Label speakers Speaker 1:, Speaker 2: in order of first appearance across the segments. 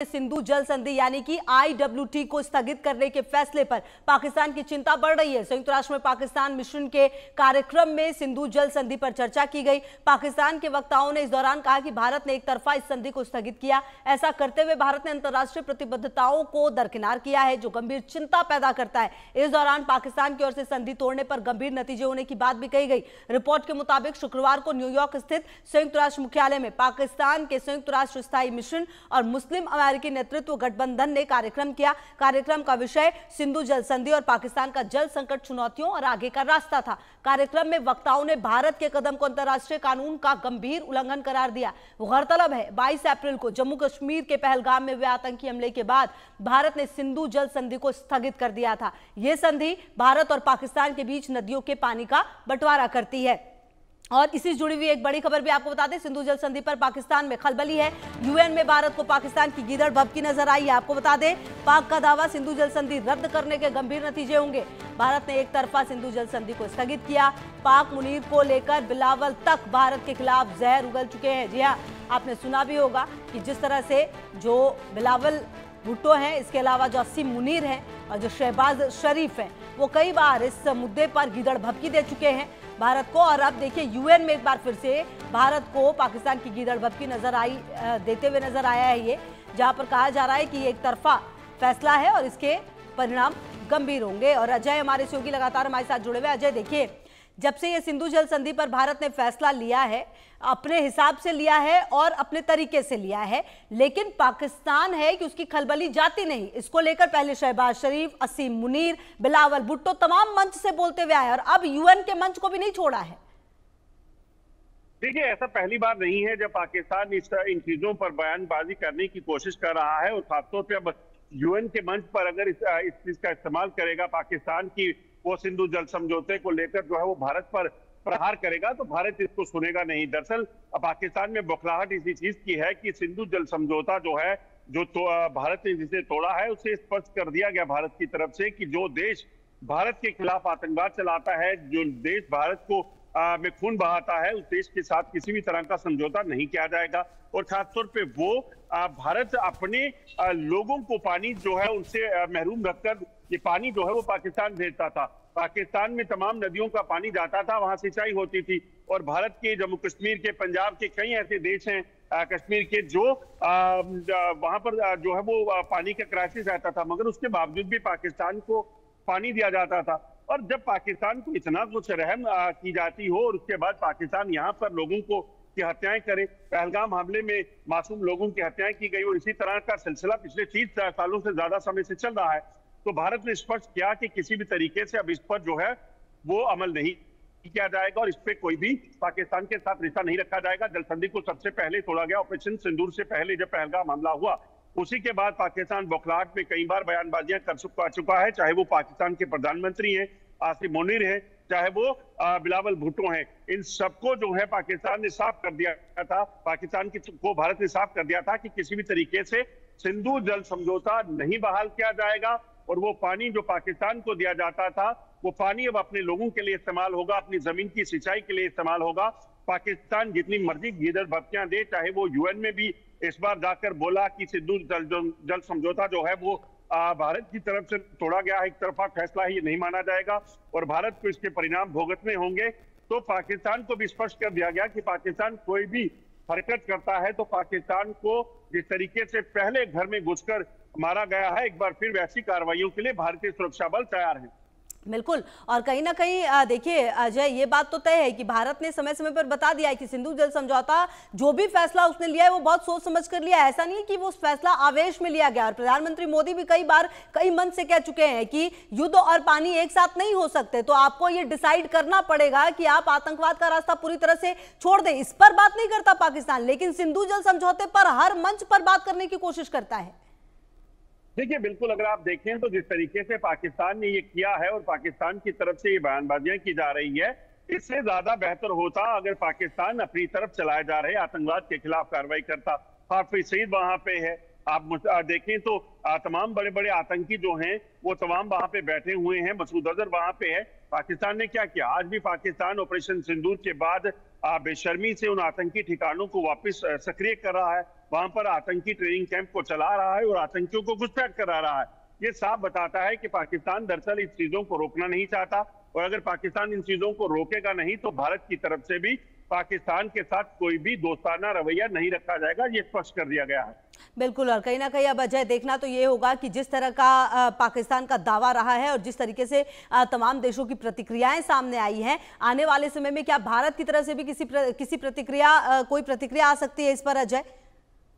Speaker 1: सिंधु जल संधि यानी कि IWT को स्थगित करने के फैसले पर पाकिस्तान की चिंता बढ़ रही है। संयुक्त राष्ट्र में पाकिस्तान मिशन के कार्यक्रम में सिंधु जल संधि पर चर्चा की गई। पाकिस्तान के वक्ताओं ने इस दौरान कहा कि भारत ने एक तरफा इस संधि को स्थगित किया। ऐसा करते हुए भारत ने अंतर्राष्ट्रीय प्रतिबद्धताओं को दरकिनार किया है, जो गंभीर चिंता पैदा करता है। इस दौरान पाकिस्तान की ओर से संधि तोड़ने पर गंभीर नतीजे होने की बात भी कही गई। रिपोर्ट के मुताबिक शुक्रवार को न्यूयॉर्क स्थित संयुक्त राष्ट्र मुख्यालय में पाकिस्तान के संयुक्त राष्ट्र स्थायी मिशन और मुस्लिम अमेरिकी नेतृत्व गठबंधन ने कार्यक्रम किया। कार्यक्रम का विषय सिंधु जल संधि और पाकिस्तान का जल संकट, चुनौतियों और आगे का रास्ता था। कार्यक्रम में वक्ताओं ने भारत के कदम को अंतर्राष्ट्रीय कानून का गंभीर उल्लंघन करार दिया। गौरतलब है 22 अप्रैल को जम्मू कश्मीर के पहलगाम में हुए आतंकी हमले के बाद भारत ने सिंधु जल संधि को स्थगित कर दिया था। यह संधि भारत और पाकिस्तान के बीच नदियों के पानी का बंटवारा करती है। और इसी जुड़ी हुई एक बड़ी खबर भी आपको बता दें, सिंधु जल संधि पर पाकिस्तान में खलबली है। यूएन में भारत को पाकिस्तान की गीदड़ भभकी नजर आई है। आपको बता दें, पाक का दावा सिंधु जल संधि रद्द करने के गंभीर नतीजे होंगे। भारत ने एक तरफा सिंधु जल संधि को स्थगित किया। पाक मुनीर को लेकर बिलावल तक भारत के खिलाफ जहर उगल चुके हैं। जी हाँ, आपने सुना भी होगा कि जिस तरह से जो बिलावल भुट्टो हैं, इसके अलावा जो असीम मुनीर हैं और जो शहबाज शरीफ हैं, वो कई बार इस मुद्दे पर गीदड़ भभकी दे चुके हैं भारत को। और अब देखिए, यूएन में एक बार फिर से भारत को पाकिस्तान की गीदड़ भभकी देते हुए नजर आया है, ये जहां पर कहा जा रहा है कि एक तरफा फैसला है और इसके परिणाम गंभीर होंगे। और अजय हमारे सहयोगी लगातार हमारे साथ जुड़े हुए। अजय, देखिए, जब से ये सिंधु जल संधि पर भारत ने फैसला लिया है, अपने हिसाब से लिया है और अपने तरीके से लिया है, लेकिन पाकिस्तान है कि उसकी खलबली जाती नहीं। इसको लेकर पहले शहबाज शरीफ, असीम मुनीर, बिलावल भुट्टो तमाम मंच से बोलते हुए आए और अब यूएन के मंच को भी नहीं छोड़ा है।
Speaker 2: देखिए, ऐसा पहली बार नहीं है जब पाकिस्तान इन चीजों पर बयानबाजी करने की कोशिश कर रहा है। और खासतौर पर अब यूएन के मंच पर अगर इस चीज का इस्तेमाल करेगा पाकिस्तान की, वो सिंधु जल समझौते को लेकर जो है वो भारत पर प्रहार करेगा, तो भारत इसको सुनेगा नहीं। दरअसल पाकिस्तान में बौखलाहट इसी चीज की है कि सिंधु जल समझौता जो है, जो भारत ने जिसे तोड़ा है, उसे स्पष्ट कर दिया गया भारत की तरफ से कि जो देश भारत के खिलाफ आतंकवाद चलाता है, जो देश भारत को में खून बहाता है, उस देश के साथ किसी भी तरह का समझौता नहीं किया जाएगा। और खासतौर पे वो भारत अपने लोगों को पानी जो है उनसे महरूम रखकर ये पानी जो है वो पाकिस्तान भेजता था। पाकिस्तान में तमाम नदियों का पानी जाता था, वहां सिंचाई होती थी। और भारत के जम्मू कश्मीर के, पंजाब के कई ऐसे देश हैं कश्मीर के, जो वहां पर जो है वो पानी का क्राइसिस रहता था, मगर उसके बावजूद भी पाकिस्तान को पानी दिया जाता था। और जब पाकिस्तान को इतना कुछ रहम की जाती हो और उसके बाद पाकिस्तान यहाँ पर लोगों को की हत्याएं करे, पहलगाम हमले में मासूम लोगों की हत्याएं की गई और इसी तरह का सिलसिला पिछले 30 सालों से ज्यादा समय से चल रहा है, तो भारत ने स्पष्ट किया कि किसी भी तरीके से अब इस पर जो है वो अमल नहीं किया जाएगा और इस पे कोई भी पाकिस्तान के साथ रिश्ता नहीं रखा जाएगा। जल संधि को सबसे पहले तोड़ा गया ऑपरेशन सिंदूर से पहले, जब पहलगाम हमला हुआ, उसी के बाद पाकिस्तान बौखलाहट में कई बार बयानबाजियां कर चुका है, चाहे वो पाकिस्तान के प्रधानमंत्री हैं आसिम मुनीर है, चाहे वो बिलावल भुट्टो हैं। इन सबको जो है पाकिस्तान ने साफ कर दिया था, पाकिस्तान को भारत ने साफ कर दिया था कि किसी भी तरीके से सिंधु जल समझौता नहीं बहाल किया जाएगा और वो पानी जो पाकिस्तान को दिया जाता था, वो पानी अब अपने लोगों के लिए इस्तेमाल होगा, अपनी जमीन की सिंचाई के लिए इस्तेमाल होगा। पाकिस्तान जितनी मर्जी गीदड़ भभकियां दे, चाहे वो यूएन में भी इस बार जाकर बोला कि सिंधु जल समझौता जो है वो भारत की तरफ से तोड़ा गया है, एक तरफा फैसला ही नहीं माना जाएगा और भारत को इसके परिणाम भुगतने होंगे। तो पाकिस्तान को भी स्पष्ट कर दिया गया कि पाकिस्तान कोई भी हरकत करता है तो पाकिस्तान को जिस तरीके से पहले घर में घुसकर मारा गया है, एक बार फिर वैसी कार्रवाइयों के लिए भारतीय सुरक्षा बल तैयार है।
Speaker 1: बिल्कुल। और कहीं ना कहीं देखिए अजय, ये बात तो तय है कि भारत ने समय समय पर बता दिया है कि सिंधु जल समझौता जो भी फैसला उसने लिया है वो बहुत सोच समझ कर लिया है। ऐसा नहीं है कि वो फैसला आवेश में लिया गया। और प्रधानमंत्री मोदी भी कई बार कई मंच से कह चुके हैं कि युद्ध और पानी एक साथ नहीं हो सकते, तो आपको ये डिसाइड करना पड़ेगा कि आप आतंकवाद का रास्ता पूरी तरह से छोड़ दें। इस पर बात नहीं करता पाकिस्तान, लेकिन सिंधु जल समझौते पर हर मंच पर बात करने की कोशिश करता है।
Speaker 2: देखिए, बिल्कुल, अगर आप देखें तो जिस तरीके से पाकिस्तान ने ये किया है और पाकिस्तान की तरफ से ये बयानबाजियां की जा रही है, इससे ज्यादा बेहतर होता अगर पाकिस्तान अपनी तरफ चलाए जा रहे आतंकवाद के खिलाफ कार्रवाई करता। हाफिज सईद वहां पे है, आप देखें तो तमाम बड़े बड़े आतंकी जो हैं वो तमाम वहां पे बैठे हुए हैं, मसूद अजहर वहां पे है। पाकिस्तान ने क्या किया? आज भी पाकिस्तान ऑपरेशन सिंदूर के बाद बेशर्मी से उन आतंकी ठिकानों को वापस सक्रिय कर रहा है। वहां पर आतंकी ट्रेनिंग कैंप को चला रहा है और आतंकियों को घुसपैठ करा रहा है। ये साफ बताता है कि पाकिस्तान दरअसल इस चीजों को रोकना नहीं चाहता, और अगर पाकिस्तान इन चीजों को रोकेगा नहीं तो भारत की तरफ से भी पाकिस्तान के साथ कोई भी दोस्ताना रवैया नहीं रखा जाएगा, ये स्पष्ट कर दिया गया है।
Speaker 1: बिल्कुल, और कहीं ना कहीं अब अजय देखना तो ये होगा कि जिस तरह का पाकिस्तान का दावा रहा है और जिस तरीके से तमाम देशों की प्रतिक्रियाएं सामने आई हैं, आने वाले समय में क्या भारत की तरफ से भी कोई प्रतिक्रिया आ सकती है इस पर अजय?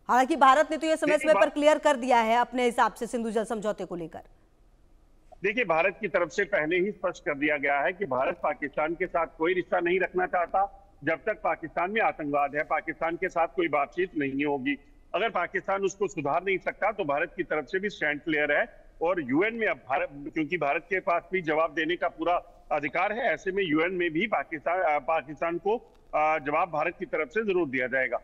Speaker 1: हालांकि भारत ने तो ये समय समय पर क्लियर कर दिया है अपने हिसाब से सिंधु जल समझौते को लेकर।
Speaker 2: देखिए, भारत की तरफ से पहले ही स्पष्ट कर दिया गया है कि भारत पाकिस्तान के साथ कोई रिश्ता नहीं रखना चाहता जब तक पाकिस्तान में आतंकवाद है। पाकिस्तान के साथ कोई बातचीत नहीं होगी। अगर पाकिस्तान उसको सुधार नहीं सकता तो भारत की तरफ से भी स्टैंड क्लियर है, और यूएन में अब क्योंकि भारत के पास भी जवाब देने का पूरा अधिकार है, ऐसे में यूएन में भी पाकिस्तान को जवाब भारत की तरफ से जरूर दिया जाएगा।